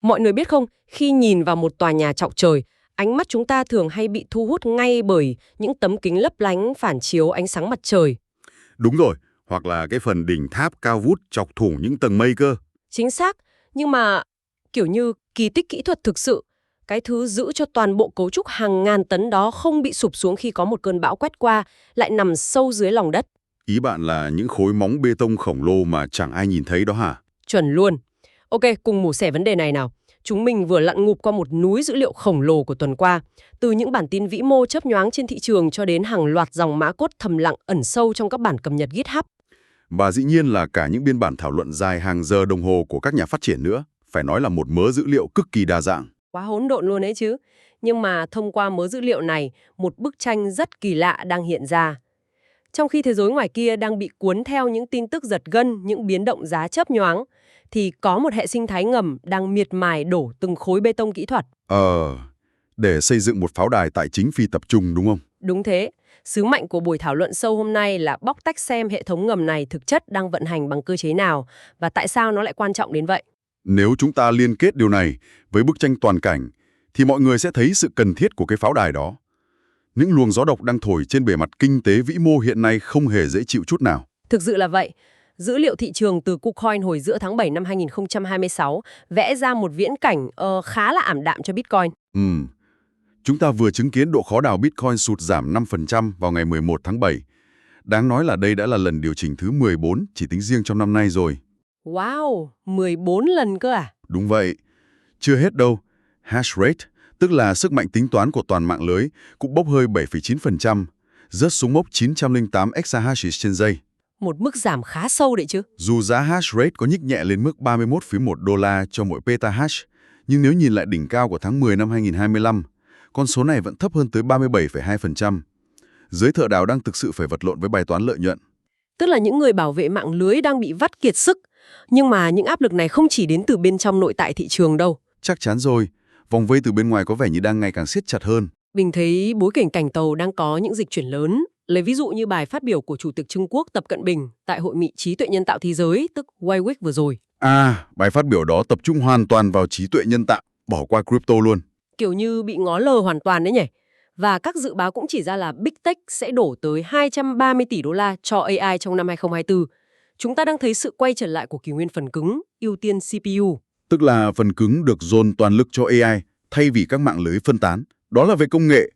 Mọi người biết không, khi nhìn vào một tòa nhà chọc trời, ánh mắt chúng ta thường hay bị thu hút ngay bởi những tấm kính lấp lánh phản chiếu ánh sáng mặt trời. Đúng rồi, hoặc là cái phần đỉnh tháp cao vút chọc thủng những tầng mây cơ. Chính xác, nhưng mà kiểu như kỳ tích kỹ thuật thực sự, cái thứ giữ cho toàn bộ cấu trúc hàng ngàn tấn đó không bị sụp xuống khi có một cơn bão quét qua, lại nằm sâu dưới lòng đất. Ý bạn là những khối móng bê tông khổng lồ mà chẳng ai nhìn thấy đó hả? Chuẩn luôn. Ok, cùng mổ xẻ vấn đề này nào. Chúng mình vừa lặn ngụp qua một núi dữ liệu khổng lồ của tuần qua, từ những bản tin vĩ mô chớp nhoáng trên thị trường cho đến hàng loạt dòng mã code thầm lặng ẩn sâu trong các bản cập nhật GitHub. Và dĩ nhiên là cả những biên bản thảo luận dài hàng giờ đồng hồ của các nhà phát triển nữa. Phải nói là một mớ dữ liệu cực kỳ đa dạng. Quá hỗn độn luôn ấy chứ. Nhưng mà thông qua mớ dữ liệu này, một bức tranh rất kỳ lạ đang hiện ra. Trong khi thế giới ngoài kia đang bị cuốn theo những tin tức giật gân, những biến động giá chớp nhoáng, thì có một hệ sinh thái ngầm đang miệt mài đổ từng khối bê tông kỹ thuật. Để xây dựng một pháo đài tài chính phi tập trung đúng không? Đúng thế. Sứ mệnh của buổi thảo luận sâu hôm nay là bóc tách xem hệ thống ngầm này thực chất đang vận hành bằng cơ chế nào và tại sao nó lại quan trọng đến vậy. Nếu chúng ta liên kết điều này với bức tranh toàn cảnh, thì mọi người sẽ thấy sự cần thiết của cái pháo đài đó. Những luồng gió độc đang thổi trên bề mặt kinh tế vĩ mô hiện nay không hề dễ chịu chút nào. Thực sự là vậy. Dữ liệu thị trường từ KuCoin hồi giữa tháng 7 năm 2026 vẽ ra một viễn cảnh khá là ảm đạm cho Bitcoin. Chúng ta vừa chứng kiến độ khó đào Bitcoin sụt giảm 5% vào ngày 11 tháng 7. Đáng nói là đây đã là lần điều chỉnh thứ 14 chỉ tính riêng trong năm nay rồi. Wow, 14 lần cơ à? Đúng vậy. Chưa hết đâu. Hash rate, tức là sức mạnh tính toán của toàn mạng lưới, cũng bốc hơi 7,9%, rớt xuống mốc 908 exahash trên giây. Một mức giảm khá sâu đấy chứ. Dù giá hash rate có nhích nhẹ lên mức 31,1 đô la cho mỗi petahash, nhưng nếu nhìn lại đỉnh cao của tháng 10 năm 2025, con số này vẫn thấp hơn tới 37,2%. Giới thợ đào đang thực sự phải vật lộn với bài toán lợi nhuận. Tức là những người bảo vệ mạng lưới đang bị vắt kiệt sức. Nhưng mà những áp lực này không chỉ đến từ bên trong nội tại thị trường đâu. Chắc chắn rồi, vòng vây từ bên ngoài có vẻ như đang ngày càng siết chặt hơn. Mình thấy bối cảnh cảnh tàu đang có những dịch chuyển lớn. Lấy ví dụ như bài phát biểu của Chủ tịch Trung Quốc Tập Cận Bình tại Hội nghị trí tuệ nhân tạo thế giới, tức WiWik vừa rồi. Bài phát biểu đó tập trung hoàn toàn vào trí tuệ nhân tạo, bỏ qua crypto luôn. Kiểu như bị ngó lờ hoàn toàn đấy nhỉ. Và các dự báo cũng chỉ ra là Big Tech sẽ đổ tới 230 tỷ đô la cho AI trong năm 2024. Chúng ta đang thấy sự quay trở lại của kỷ nguyên phần cứng, ưu tiên CPU. Tức là phần cứng được dồn toàn lực cho AI thay vì các mạng lưới phân tán. Đó là về công nghệ.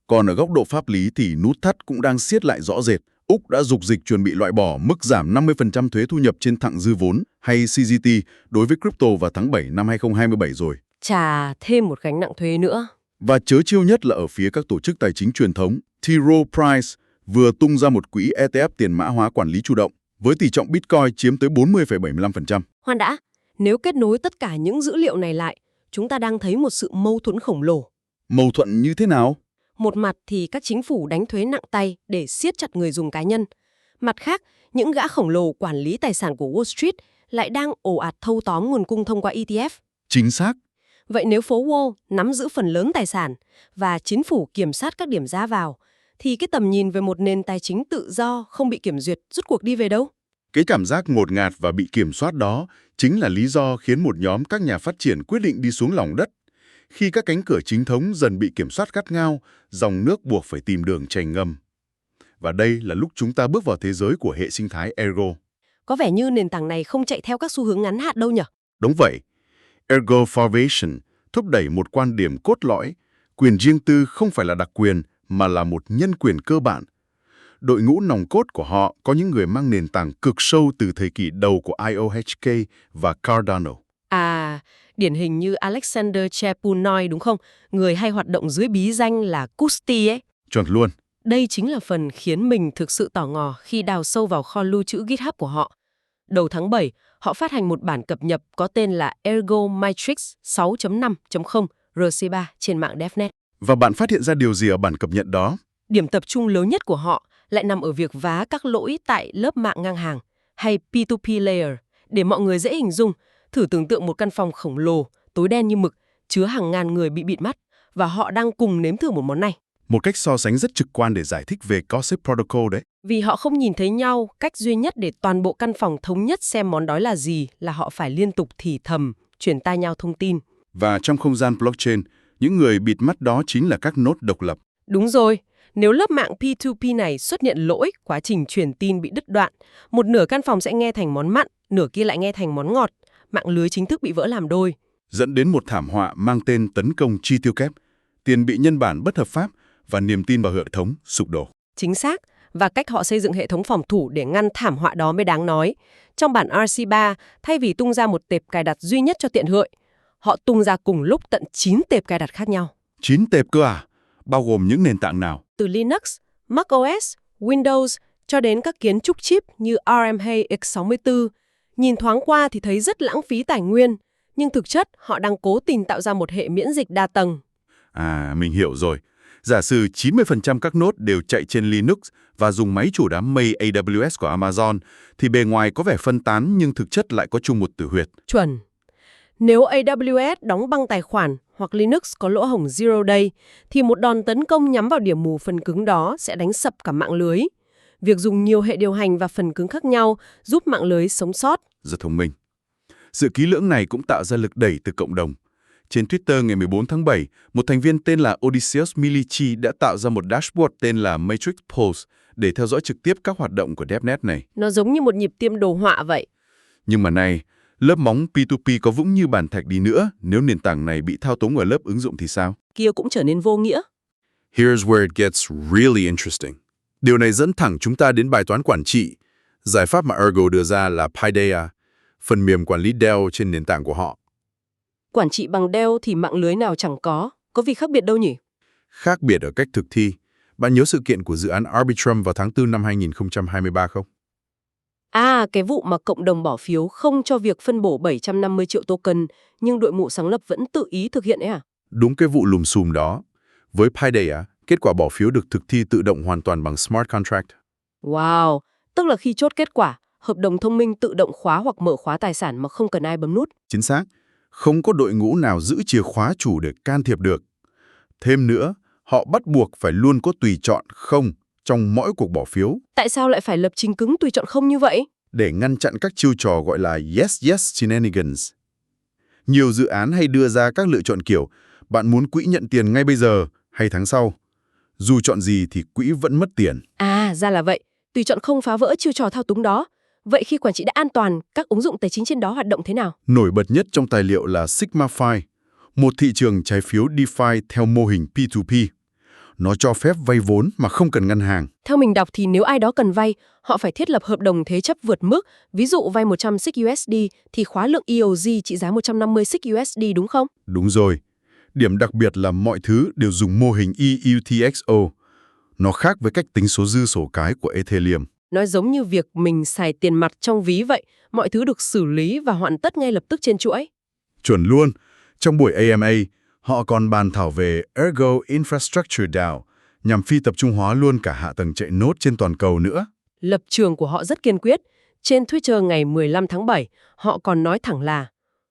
Còn ở góc độ pháp lý thì nút thắt cũng đang siết lại rõ rệt. Úc đã dục dịch chuẩn bị loại bỏ mức giảm 50% thuế thu nhập trên thặng dư vốn hay CGT đối với crypto vào tháng 7 năm 2027 rồi. Chà, thêm một gánh nặng thuế nữa. Và trớ trêu nhất là ở phía các tổ chức tài chính truyền thống, T. Rowe Price vừa tung ra một quỹ ETF tiền mã hóa quản lý chủ động, với tỷ trọng Bitcoin chiếm tới 40,75%. Khoan đã, nếu kết nối tất cả những dữ liệu này lại, chúng ta đang thấy một sự mâu thuẫn khổng lồ. Mâu thuẫn như thế nào? Một mặt thì các chính phủ đánh thuế nặng tay để siết chặt người dùng cá nhân. Mặt khác, những gã khổng lồ quản lý tài sản của Wall Street lại đang ồ ạt thâu tóm nguồn cung thông qua ETF. Chính xác. Vậy nếu phố Wall nắm giữ phần lớn tài sản và chính phủ kiểm soát các điểm ra vào, thì cái tầm nhìn về một nền tài chính tự do không bị kiểm duyệt rút cuộc đi về đâu? Cái cảm giác ngột ngạt và bị kiểm soát đó chính là lý do khiến một nhóm các nhà phát triển quyết định đi xuống lòng đất. Khi các cánh cửa chính thống dần bị kiểm soát gắt gao, dòng nước buộc phải tìm đường chảy ngầm. Và đây là lúc chúng ta bước vào thế giới của hệ sinh thái Ergo. Có vẻ như nền tảng này không chạy theo các xu hướng ngắn hạn đâu nhỉ? Đúng vậy. Ergo Foundation thúc đẩy một quan điểm cốt lõi, quyền riêng tư không phải là đặc quyền mà là một nhân quyền cơ bản. Đội ngũ nòng cốt của họ có những người mang nền tảng cực sâu từ thời kỳ đầu của IOHK và Cardano. Điển hình như Alexander Chepunoi đúng không? Người hay hoạt động dưới bí danh là Kusti ấy. Chuẩn luôn. Đây chính là phần khiến mình thực sự tò mò khi đào sâu vào kho lưu trữ GitHub của họ. Đầu tháng 7, họ phát hành một bản cập nhật có tên là ErgoMytrix 6.5.0 RC3 trên mạng DevNet. Và bạn phát hiện ra điều gì ở bản cập nhật đó? Điểm tập trung lớn nhất của họ lại nằm ở việc vá các lỗi tại lớp mạng ngang hàng, hay P2P layer. Để mọi người dễ hình dung, thử tưởng tượng một căn phòng khổng lồ, tối đen như mực, chứa hàng ngàn người bị bịt mắt, và họ đang cùng nếm thử một món này. Một cách so sánh rất trực quan để giải thích về Gossip Protocol đấy. Vì họ không nhìn thấy nhau, cách duy nhất để toàn bộ căn phòng thống nhất xem món đó là gì là họ phải liên tục thì thầm, truyền tai nhau thông tin. Và trong không gian blockchain, những người bịt mắt đó chính là các node độc lập. Đúng rồi, nếu lớp mạng P2P này xuất hiện lỗi, quá trình truyền tin bị đứt đoạn, một nửa căn phòng sẽ nghe thành món mặn, nửa kia lại nghe thành món ngọt, mạng lưới chính thức bị vỡ làm đôi. Dẫn đến một thảm họa mang tên tấn công chi tiêu kép, tiền bị nhân bản bất hợp pháp và niềm tin vào hệ thống sụp đổ. Chính xác, và cách họ xây dựng hệ thống phòng thủ để ngăn thảm họa đó mới đáng nói. Trong bản RC3, thay vì tung ra một tệp cài đặt duy nhất cho tiện lợi, họ tung ra cùng lúc tận 9 tệp cài đặt khác nhau. 9 tệp cơ à? Bao gồm những nền tảng nào? Từ Linux, macOS, Windows cho đến các kiến trúc chip như ARM hay x64. Nhìn thoáng qua thì thấy rất lãng phí tài nguyên, nhưng thực chất họ đang cố tình tạo ra một hệ miễn dịch đa tầng. À, mình hiểu rồi. Giả sử 90% các node đều chạy trên Linux và dùng máy chủ đám mây AWS của Amazon, thì bề ngoài có vẻ phân tán nhưng thực chất lại có chung một tử huyệt. Chuẩn. Nếu AWS đóng băng tài khoản hoặc Linux có lỗ hổng Zero Day, thì một đòn tấn công nhắm vào điểm mù phần cứng đó sẽ đánh sập cả mạng lưới. Việc dùng nhiều hệ điều hành và phần cứng khác nhau giúp mạng lưới sống sót. Rất thông minh. Sự kỹ lưỡng này cũng tạo ra lực đẩy từ cộng đồng. Trên Twitter ngày 14 tháng 7, một thành viên tên là Odysseus Milici đã tạo ra một dashboard tên là Matrix Pulse để theo dõi trực tiếp các hoạt động của DevNet này. Nó giống như một nhịp tim đồ họa vậy. Nhưng mà này, lớp móng P2P có vững như bàn thạch đi nữa, nếu nền tảng này bị thao túng ở lớp ứng dụng thì sao? Kia cũng trở nên vô nghĩa. Here's where it gets really interesting. Điều này dẫn thẳng chúng ta đến bài toán quản trị. Giải pháp mà Ergo đưa ra là Paideia, phần mềm quản lý DAO trên nền tảng của họ. Quản trị bằng DAO thì mạng lưới nào chẳng có gì khác biệt đâu nhỉ? Khác biệt ở cách thực thi. Bạn nhớ sự kiện của dự án Arbitrum vào tháng 4 năm 2023 không? À, cái vụ mà cộng đồng bỏ phiếu không cho việc phân bổ 750 triệu token, nhưng đội ngũ sáng lập vẫn tự ý thực hiện ấy à? Đúng cái vụ lùm xùm đó. Với Paideia, kết quả bỏ phiếu được thực thi tự động hoàn toàn bằng smart contract. Wow, tức là khi chốt kết quả, hợp đồng thông minh tự động khóa hoặc mở khóa tài sản mà không cần ai bấm nút. Chính xác. Không có đội ngũ nào giữ chìa khóa chủ để can thiệp được. Thêm nữa, họ bắt buộc phải luôn có tùy chọn không trong mỗi cuộc bỏ phiếu. Tại sao lại phải lập trình cứng tùy chọn không như vậy? Để ngăn chặn các chiêu trò gọi là yes shenanigans. Nhiều dự án hay đưa ra các lựa chọn kiểu bạn muốn quỹ nhận tiền ngay bây giờ hay tháng sau. Dù chọn gì thì quỹ vẫn mất tiền. À, ra là vậy. Tùy chọn không phá vỡ chiêu trò thao túng đó. Vậy khi quản trị đã an toàn, các ứng dụng tài chính trên đó hoạt động thế nào? Nổi bật nhất trong tài liệu là SigmaFi, một thị trường trái phiếu DeFi theo mô hình P2P. Nó cho phép vay vốn mà không cần ngân hàng. Theo mình đọc thì nếu ai đó cần vay, họ phải thiết lập hợp đồng thế chấp vượt mức. Ví dụ vay 100 SIG USD thì khóa lượng ERG trị giá 150 SIG USD đúng không? Đúng rồi. Điểm đặc biệt là mọi thứ đều dùng mô hình EUTXO. Nó khác với cách tính số dư sổ cái của Ethereum. Nó giống như việc mình xài tiền mặt trong ví vậy. Mọi thứ được xử lý và hoàn tất ngay lập tức trên chuỗi. Chuẩn luôn. Trong buổi AMA, họ còn bàn thảo về Ergo Infrastructure DAO, nhằm phi tập trung hóa luôn cả hạ tầng chạy nốt trên toàn cầu nữa. Lập trường của họ rất kiên quyết. Trên Twitter ngày 15 tháng 7, họ còn nói thẳng là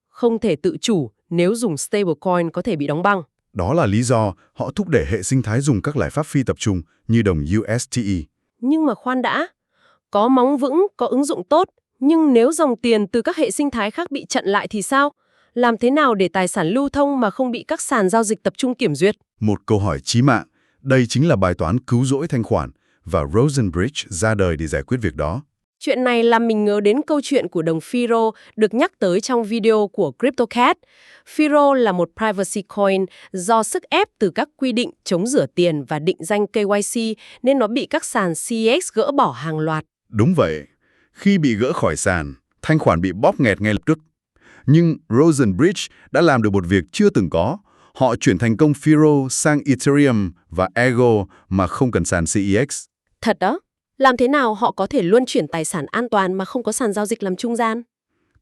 không thể tự chủ nếu dùng stablecoin có thể bị đóng băng. Đó là lý do họ thúc đẩy hệ sinh thái dùng các giải pháp phi tập trung như đồng USTE. Nhưng mà khoan đã, có móng vững, có ứng dụng tốt, nhưng nếu dòng tiền từ các hệ sinh thái khác bị chặn lại thì sao? Làm thế nào để tài sản lưu thông mà không bị các sàn giao dịch tập trung kiểm duyệt? Một câu hỏi chí mạng, đây chính là bài toán cứu rỗi thanh khoản, và Rosen Bridge ra đời để giải quyết việc đó. Chuyện này làm mình nhớ đến câu chuyện của đồng FIRO được nhắc tới trong video của CryptoCat. FIRO là một privacy coin do sức ép từ các quy định chống rửa tiền và định danh KYC nên nó bị các sàn CEX gỡ bỏ hàng loạt. Đúng vậy. Khi bị gỡ khỏi sàn, thanh khoản bị bóp nghẹt ngay lập tức. Nhưng Rosen Bridge đã làm được một việc chưa từng có. Họ chuyển thành công FIRO sang Ethereum và Ergo mà không cần sàn CEX. Thật đó? Làm thế nào họ có thể luân chuyển tài sản an toàn mà không có sàn giao dịch làm trung gian?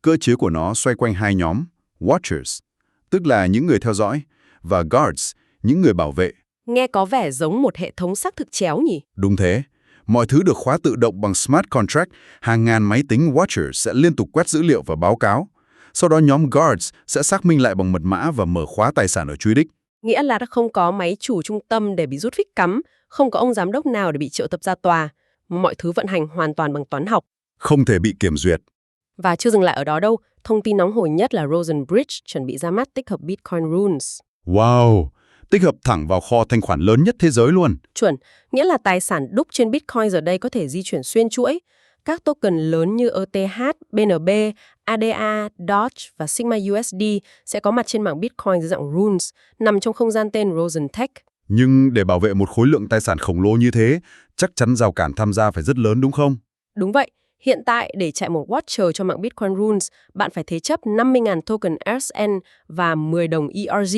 Cơ chế của nó xoay quanh hai nhóm, Watchers, tức là những người theo dõi, và Guards, những người bảo vệ. Nghe có vẻ giống một hệ thống xác thực chéo nhỉ? Đúng thế. Mọi thứ được khóa tự động bằng smart contract, hàng ngàn máy tính Watchers sẽ liên tục quét dữ liệu và báo cáo. Sau đó nhóm Guards sẽ xác minh lại bằng mật mã và mở khóa tài sản ở truy đích. Nghĩa là không có máy chủ trung tâm để bị rút phích cắm, không có ông giám đốc nào để bị triệu tập ra tòa. Mọi thứ vận hành hoàn toàn bằng toán học. Không thể bị kiểm duyệt. Và chưa dừng lại ở đó đâu, thông tin nóng hổi nhất là Rosen Bridge chuẩn bị ra mắt tích hợp Bitcoin Runes. Wow, tích hợp thẳng vào kho thanh khoản lớn nhất thế giới luôn. Chuẩn, nghĩa là tài sản đúc trên Bitcoin giờ đây có thể di chuyển xuyên chuỗi. Các token lớn như ETH, BNB, ADA, Doge và Sigma USD sẽ có mặt trên mảng Bitcoin dưới dạng Runes, nằm trong không gian tên Rosen Tech. Nhưng để bảo vệ một khối lượng tài sản khổng lồ như thế, chắc chắn rào cản tham gia phải rất lớn đúng không? Đúng vậy, hiện tại để chạy một watcher cho mạng Bitcoin Runes, bạn phải thế chấp 50.000 token RSN và 10 đồng ERG.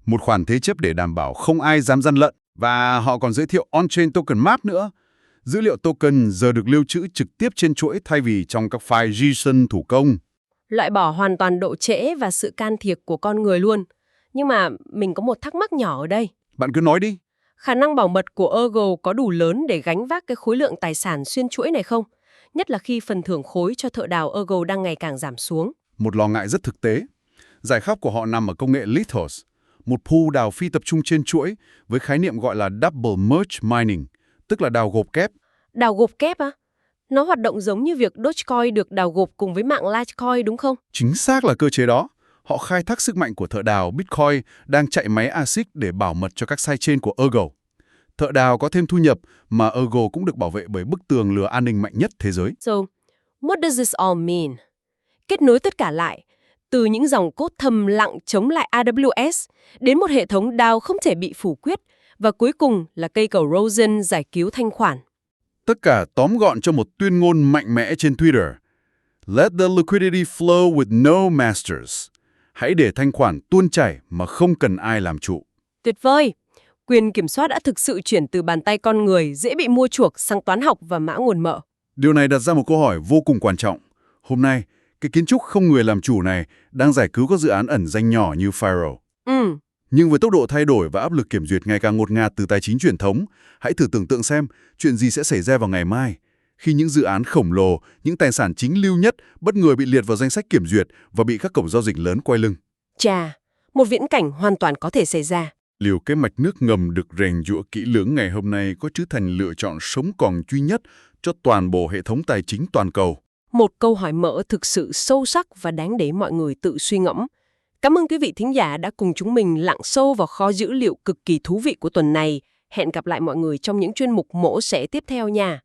Một khoản thế chấp để đảm bảo không ai dám gian lận. Và họ còn giới thiệu on-chain token map nữa. Dữ liệu token giờ được lưu trữ trực tiếp trên chuỗi thay vì trong các file JSON thủ công. Loại bỏ hoàn toàn độ trễ và sự can thiệp của con người luôn. Nhưng mà mình có một thắc mắc nhỏ ở đây. Bạn cứ nói đi. Khả năng bảo mật của Ergo có đủ lớn để gánh vác cái khối lượng tài sản xuyên chuỗi này không? Nhất là khi phần thưởng khối cho thợ đào Ergo đang ngày càng giảm xuống. Một lo ngại rất thực tế. Giải pháp của họ nằm ở công nghệ Lithos, một pool đào phi tập trung trên chuỗi với khái niệm gọi là double merge mining, tức là đào gộp kép. Đào gộp kép á? Nó hoạt động giống như việc Dogecoin được đào gộp cùng với mạng Litecoin đúng không? Chính xác là cơ chế đó. Họ khai thác sức mạnh của thợ đào Bitcoin đang chạy máy ASIC để bảo mật cho các sidechain của Ergo. Thợ đào có thêm thu nhập mà Ergo cũng được bảo vệ bởi bức tường lửa an ninh mạnh nhất thế giới. So, what does this all mean? Kết nối tất cả lại, từ những dòng code thầm lặng chống lại AWS đến một hệ thống DAO không thể bị phủ quyết và cuối cùng là cây cầu Rosen giải cứu thanh khoản. Tất cả tóm gọn cho một tuyên ngôn mạnh mẽ trên Twitter. Let the liquidity flow with no masters. Hãy để thanh khoản tuôn chảy mà không cần ai làm chủ. Tuyệt vời! Quyền kiểm soát đã thực sự chuyển từ bàn tay con người dễ bị mua chuộc sang toán học và mã nguồn mở. Điều này đặt ra một câu hỏi vô cùng quan trọng. Hôm nay, cái kiến trúc không người làm chủ này đang giải cứu các dự án ẩn danh nhỏ như FIRO. Nhưng với tốc độ thay đổi và áp lực kiểm duyệt ngày càng ngột ngạt từ tài chính truyền thống, hãy thử tưởng tượng xem chuyện gì sẽ xảy ra vào ngày mai, khi những dự án khổng lồ, những tài sản chính lưu nhất bất ngờ bị liệt vào danh sách kiểm duyệt và bị các cổng giao dịch lớn quay lưng. Chà, một viễn cảnh hoàn toàn có thể xảy ra. Liệu cái mạch nước ngầm được rèn giũa kỹ lưỡng ngày hôm nay có trở thành lựa chọn sống còn duy nhất cho toàn bộ hệ thống tài chính toàn cầu? Một câu hỏi mở thực sự sâu sắc và đáng để mọi người tự suy ngẫm. Cảm ơn quý vị thính giả đã cùng chúng mình lặn sâu vào kho dữ liệu cực kỳ thú vị của tuần này. Hẹn gặp lại mọi người trong những chuyên mục mổ xẻ tiếp theo nha.